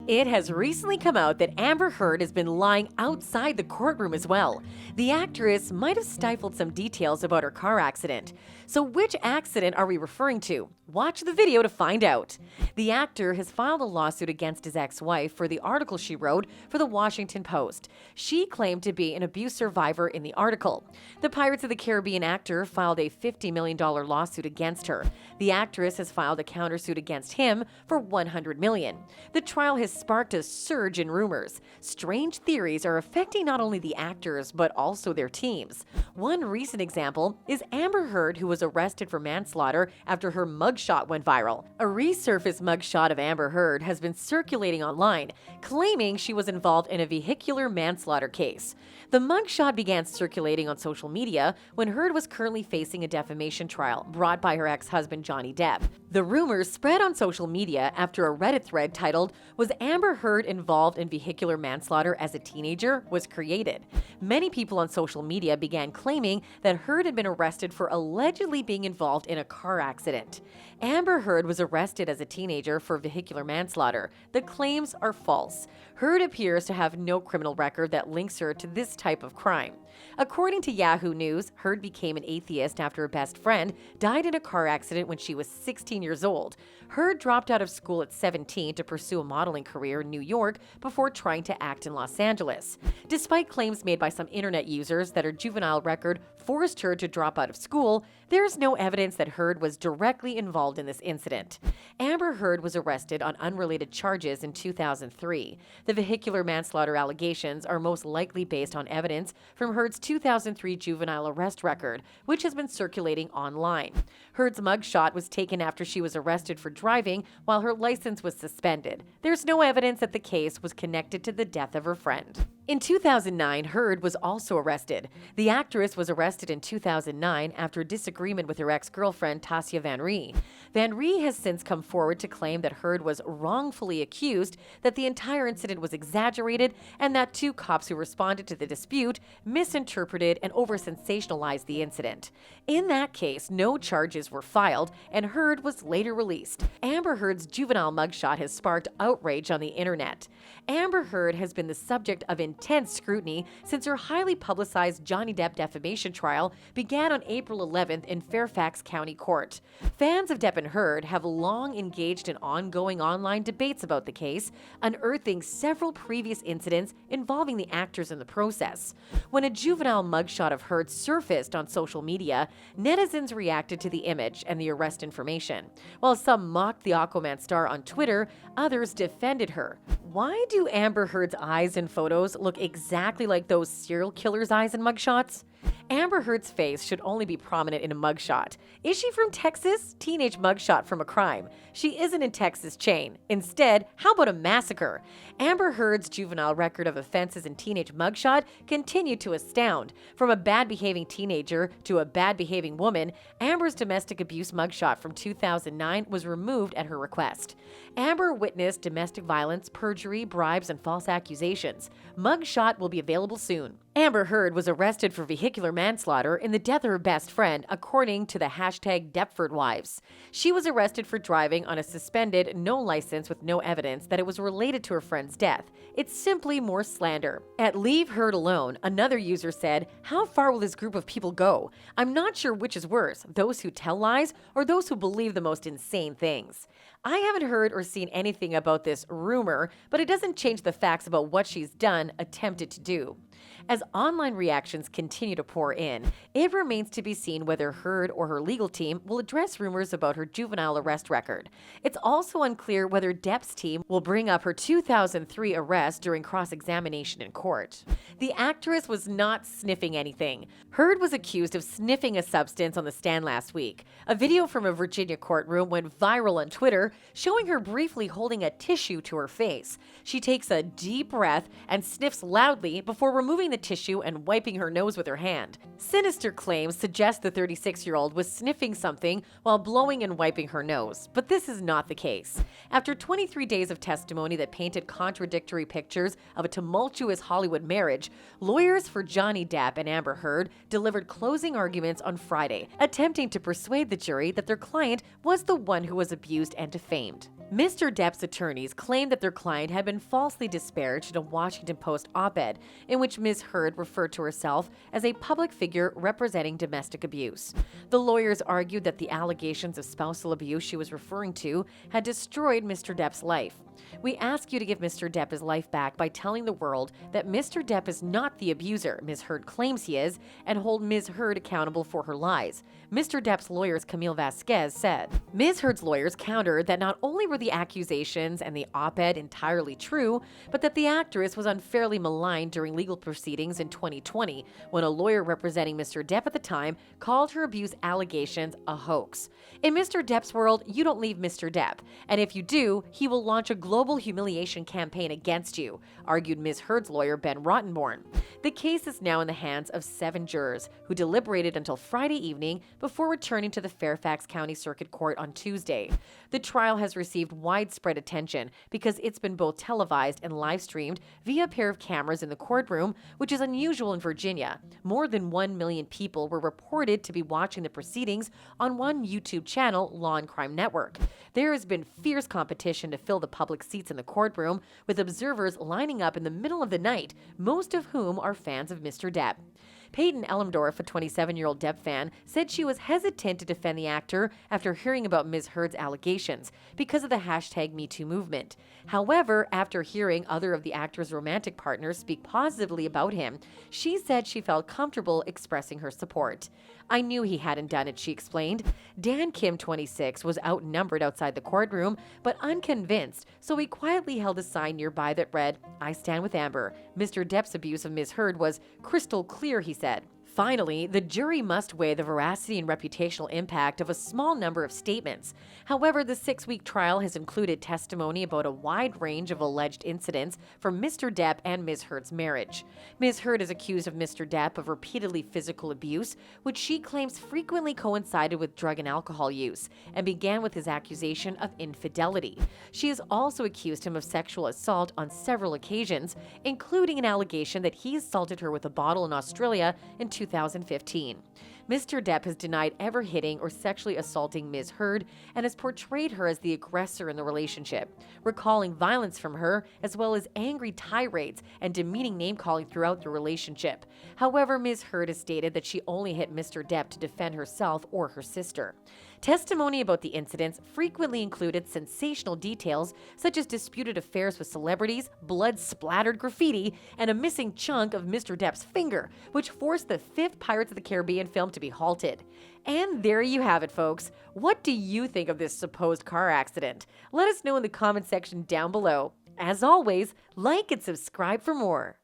It has recently come out that Amber Heard has been lying outside the courtroom as well. The actress might have stifled some details about her car accident. So which accident are we referring to? Watch the video to find out. The actor has filed a lawsuit against his ex-wife for the article she wrote for the Washington Post. She claimed to be an abuse survivor in the article. The Pirates of the Caribbean actor filed a $50 million lawsuit against her. The actress has filed a countersuit against him for $100 million. The trial has sparked a surge in rumors. Strange theories are affecting not only the actors, but also their teams. One recent example is Amber Heard, who was arrested for manslaughter after her mugshot went viral. A resurfaced mugshot of Amber Heard has been circulating online, claiming she was involved in a vehicular manslaughter case. The mugshot began circulating on social media when Heard was currently facing a defamation trial brought by her ex-husband Johnny Depp. The rumors spread on social media after a Reddit thread titled, "Was Amber Heard involved in vehicular manslaughter as a teenager?" was created. Many people on social media began claiming that Heard had been arrested for allegedly being involved in a car accident. Amber Heard was arrested as a teenager for vehicular manslaughter. The claims are false. Heard appears to have no criminal record that links her to this type of crime. According to Yahoo News, Heard became an atheist after her best friend died in a car accident when she was 16 years old. Heard dropped out of school at 17 to pursue a modeling career in New York before trying to act in Los Angeles. Despite claims made by some internet users that her juvenile record forced her to drop out of school, there is no evidence that Heard was directly involved in this incident. Amber Heard was arrested on unrelated charges in 2003. The vehicular manslaughter allegations are most likely based on evidence from Heard's 2003 juvenile arrest record, which has been circulating online. Heard's mugshot was taken after she was arrested for driving while her license was suspended. There's no evidence that the case was connected to the death of her friend. In 2009, Heard was also arrested. The actress was arrested in 2009 after a disagreement with her ex-girlfriend, Tasya Van Ree. Van Ree has since come forward to claim that Heard was wrongfully accused, that the entire incident was exaggerated, and that two cops who responded to the dispute misinterpreted and over-sensationalized the incident. In that case, no charges were filed, and Heard was later released. Amber Heard's juvenile mugshot has sparked outrage on the internet. Amber Heard has been the subject of intense scrutiny since her highly publicized Johnny Depp defamation trial began on April 11th in Fairfax County Court. Fans of Depp and Heard have long engaged in ongoing online debates about the case, unearthing several previous incidents involving the actors in the process. When a juvenile mugshot of Heard surfaced on social media, netizens reacted to the image and the arrest information. While some mocked the Aquaman star on Twitter, others defended her. Why do Amber Heard's eyes in photos look exactly like those serial killers' eyes in mugshots? Amber Heard's face should only be prominent in a mugshot. Is she from Texas? Teenage mugshot from a crime. She isn't in Texas chain. Instead, how about a massacre? Amber Heard's juvenile record of offenses in teenage mugshot continued to astound. From a bad-behaving teenager to a bad-behaving woman, Amber's domestic abuse mugshot from 2009 was removed at her request. Amber witnessed domestic violence, perjury, bribes, and false accusations. Mugshot will be available soon. Amber Heard was arrested for vehicular manslaughter in the death of her best friend, according to the hashtag #DeppfordWives. She was arrested for driving on a suspended, no license with no evidence that it was related to her friend's death. It's simply more slander. At Leave Heard Alone, another user said, "How far will this group of people go? I'm not sure which is worse, those who tell lies or those who believe the most insane things." I haven't heard or seen anything about this rumor, but it doesn't change the facts about what she's done, attempted to do. As online reactions continue to pour in, it remains to be seen whether Heard or her legal team will address rumors about her juvenile arrest record. It's also unclear whether Depp's team will bring up her 2003 arrest during cross-examination in court. The actress was not sniffing anything. Heard was accused of sniffing a substance on the stand last week. A video from a Virginia courtroom went viral on Twitter, showing her briefly holding a tissue to her face. She takes a deep breath and sniffs loudly before removing the tissue and wiping her nose with her hand. Sinister claims suggest the 36-year-old was sniffing something while blowing and wiping her nose, but this is not the case. After 23 days of testimony that painted contradictory pictures of a tumultuous Hollywood marriage, lawyers for Johnny Depp and Amber Heard delivered closing arguments on Friday, attempting to persuade the jury that their client was the one who was abused and defamed. Mr. Depp's attorneys claimed that their client had been falsely disparaged in a Washington Post op-ed in which Ms. Heard referred to herself as a public figure representing domestic abuse. The lawyers argued that the allegations of spousal abuse she was referring to had destroyed Mr. Depp's life. "We ask you to give Mr. Depp his life back by telling the world that Mr. Depp is not the abuser Ms. Heard claims he is, and hold Ms. Heard accountable for her lies," Mr. Depp's lawyers Camille Vasquez said. Ms. Heard's lawyers countered that not only were the accusations and the op-ed entirely true, but that the actress was unfairly maligned during legal proceedings in 2020 when a lawyer representing Mr. Depp at the time called her abuse allegations a hoax. "In Mr. Depp's world, you don't leave Mr. Depp, and if you do, he will launch a global humiliation campaign against you," argued Ms. Heard's lawyer Ben Rottenborn. The case is now in the hands of 7 jurors who deliberated until Friday evening before returning to the Fairfax County Circuit Court on Tuesday. The trial has received widespread attention because it's been both televised and live-streamed via a pair of cameras in the courtroom, which is unusual in Virginia. More than 1 million people were reported to be watching the proceedings on one YouTube channel, Law and Crime Network. There has been fierce competition to fill the public seats in the courtroom, with observers lining up in the middle of the night, most of whom are fans of Mr. Depp. Peyton Elmdorf, a 27-year-old Depp fan, said she was hesitant to defend the actor after hearing about Ms. Heard's allegations because of the #MeToo movement. However, after hearing other of the actor's romantic partners speak positively about him, she said she felt comfortable expressing her support. "I knew he hadn't done it," she explained. Dan Kim, 26, was outnumbered outside the courtroom, but unconvinced, so he quietly held a sign nearby that read, "I stand with Amber. Mr. Depp's abuse of Ms. Heard was crystal clear," he said. Finally, the jury must weigh the veracity and reputational impact of a small number of statements. However, the 6-week trial has included testimony about a wide range of alleged incidents from Mr. Depp and Ms. Heard's marriage. Ms. Heard is accused of Mr. Depp of repeatedly physical abuse, which she claims frequently coincided with drug and alcohol use, and began with his accusation of infidelity. She has also accused him of sexual assault on several occasions, including an allegation that he assaulted her with a bottle in Australia in 2015. Mr. Depp has denied ever hitting or sexually assaulting Ms. Heard and has portrayed her as the aggressor in the relationship, recalling violence from her as well as angry tirades and demeaning name-calling throughout the relationship. However, Ms. Heard has stated that she only hit Mr. Depp to defend herself or her sister. Testimony about the incidents frequently included sensational details such as disputed affairs with celebrities, blood-splattered graffiti, and a missing chunk of Mr. Depp's finger, which forced the 5th Pirates of the Caribbean film to be halted. And there you have it, folks. What do you think of this supposed car accident? Let us know in the comment section down below. As always, like and subscribe for more.